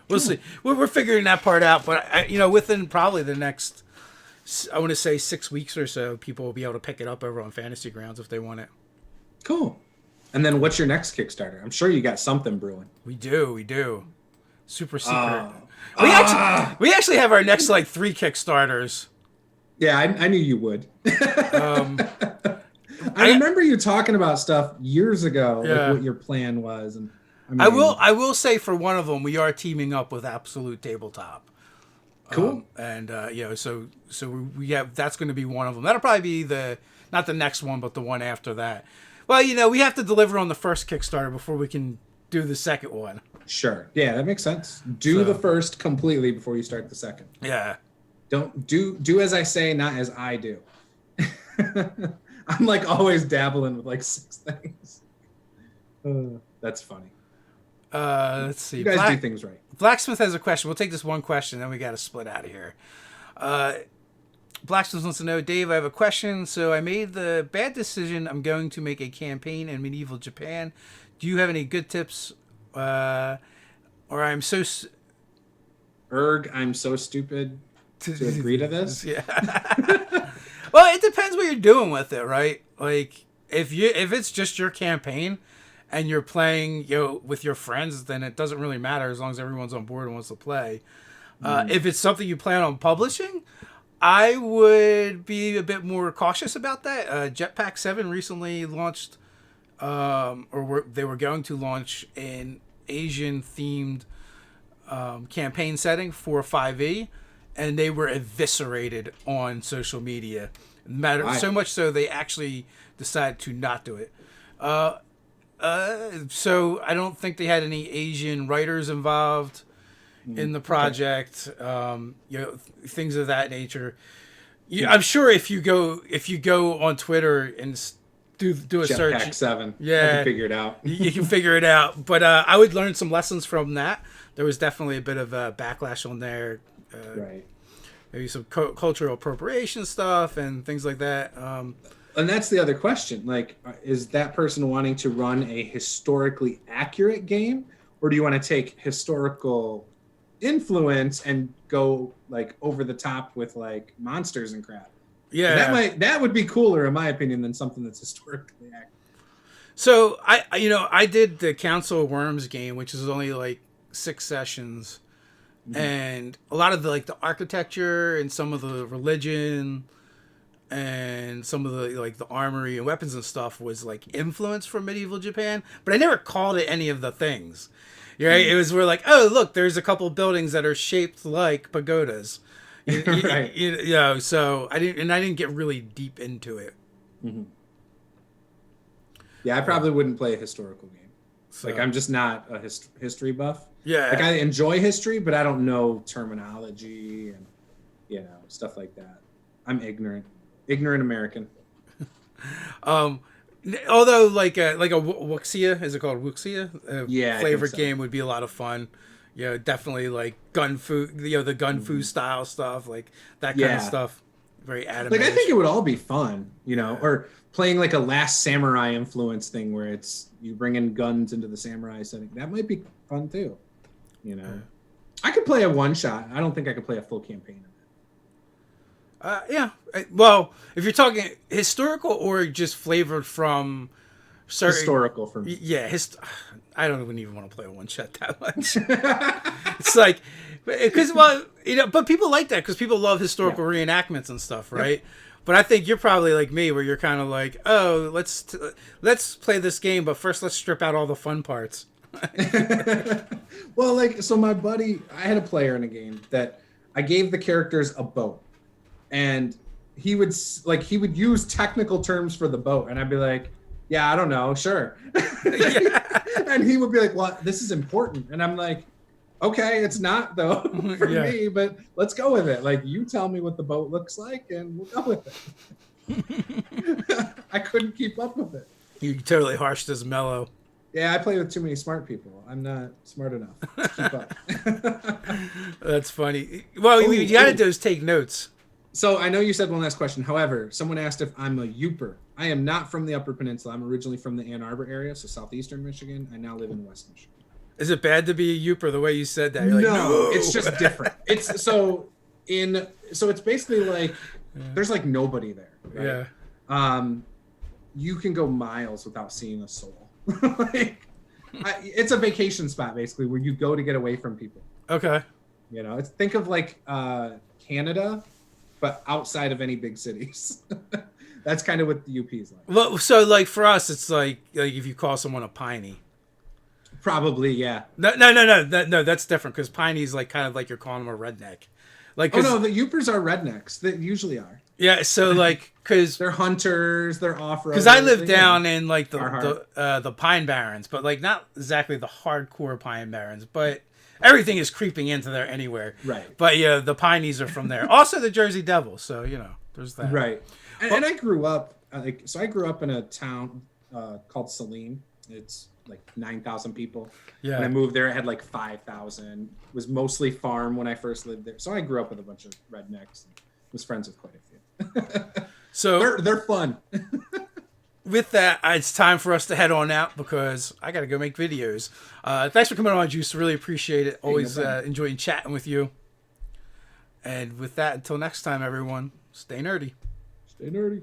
we'll see. We're figuring that part out. But, within probably the next, I want to say 6 weeks or so, people will be able to pick it up over on Fantasy Grounds if they want it. Cool. And then what's your next Kickstarter? I'm sure you got something brewing. We do. Super secret. We actually have our next 3 Kickstarters. Yeah, I knew you would. I remember you talking about stuff years ago, like what your plan was. And I will say for one of them, we are teaming up with Absolute Tabletop. Cool. So we have, that's going to be one of them. That'll probably be not the next one, but the one after that. Well, we have to deliver on the first Kickstarter before we can do the second one. Sure. Yeah, that makes sense. Do the first completely before you start the second. Yeah. Don't do as I say, not as I do. I'm always dabbling with 6 things. That's funny. Let's see. You guys do things right. Blacksmith has a question. We'll take this one question, then we got to split out of here. Blacksmith wants to know, Dave, I have a question. So I made the bad decision. I'm going to make a campaign in medieval Japan. Do you have any good tips? I'm so stupid to agree to this. Yeah. Well, it depends what you're doing with it, right? Like if it's just your campaign and you're playing with your friends, then it doesn't really matter as long as everyone's on board and wants to play. If it's something you plan on publishing, I would be a bit more cautious about that. Jetpack 7 recently launched, they were going to launch an Asian-themed campaign setting for 5e, and they were eviscerated on social media. So much so they actually decided to not do it. So I don't think they had any Asian writers involved in the project. Things of that nature. I'm sure if you go on Twitter and do a search, Jetpack 7, yeah, I can figure it out. you can figure it out. But I would learn some lessons from that. There was definitely a bit of a backlash on there. Right. Maybe some cultural appropriation stuff and things like that. And that's the other question. Is that person wanting to run a historically accurate game, or do you want to take historical influence and go over the top with monsters and crap? Yeah, that would be cooler in my opinion than something that's historically accurate. So I did the Council of Worms game, which is only 6 sessions, and a lot of the architecture and some of the religion and some of the armory and weapons and stuff was influence from medieval Japan, but I never called it any of the things. Right? It was we're oh look, there's a couple of buildings that are shaped like pagodas. Right. So I didn't get really deep into it. Yeah, I probably wouldn't play a historical game. So, Like, I'm just not a history buff. yeah. Like, I enjoy history, but I don't know terminology and, stuff like that. I'm ignorant American. Although like a Wuxia, is it called Wuxia? Yeah, Flavored so. game would be a lot of fun. Definitely like gun fu, the gun fu style stuff, like that kind of stuff. Very anime. Like, I think it would all be fun, or playing like a Last Samurai influence thing where it's you bring in guns into the samurai setting. That might be fun too. I could play a one shot. I don't think I could play a full campaign of it. Yeah. Well, if you're talking historical or just flavored from certain historical for me. Yeah, I don't even want to play a one shot that much. It's like because but people like that because people love historical reenactments and stuff, right? Yep. But I think you're probably like me, where you're kind of like, oh, let's play this game, but first let's strip out all the fun parts. Well, so my buddy, I had a player in a game that I gave the characters a boat, and he would use technical terms for the boat, and I'd be like, yeah, I don't know, sure. And he would be like, well, this is important, and I'm like, okay, it's not though for me, but let's go with it. Like, you tell me what the boat looks like, and we'll go with it. I couldn't keep up with it. You totally harshed as mellow. Yeah, I play with too many smart people. I'm not smart enough to keep up. That's funny. Well, you got to do is take notes. So I know you said one last question. However, someone asked if I'm a Youper. I am not from the Upper Peninsula. I'm originally from the Ann Arbor area, so southeastern Michigan. I now live in West Michigan. Is it bad to be a Youper the way you said that? You're like, no, it's just different. It's it's basically like there's like nobody there. Right? Yeah. You can go miles without seeing a soul. It's a vacation spot basically where you go to get away from people. Okay. Think of like Canada, but outside of any big cities. That's kind of what the UP is like. Well, so like for us, it's like if you call someone a piney. Probably, yeah. No, that's different because piney's like kind of like you're calling them a redneck. Like, the Youpers are rednecks. They usually are. Yeah, so like because they're hunters, they're off-roaders. Because I live down in like the Pine Barrens, but like not exactly the hardcore Pine Barrens, but everything is creeping into there anywhere. Right. But the Pineys are from there. Also the Jersey Devils, so there's that. Right. And I grew up I grew up in a town called Saline. It's like 9,000 people. Yeah. When I moved there, it had like 5,000. It was mostly farm when I first lived there. So I grew up with a bunch of rednecks. And was friends with quite a few. So they're fun. With that, it's time for us to head on out because I got to go make videos. Thanks for coming on, Juce. Really appreciate it. Always enjoying chatting with you. And with that, until next time, everyone, stay nerdy. Stay nerdy.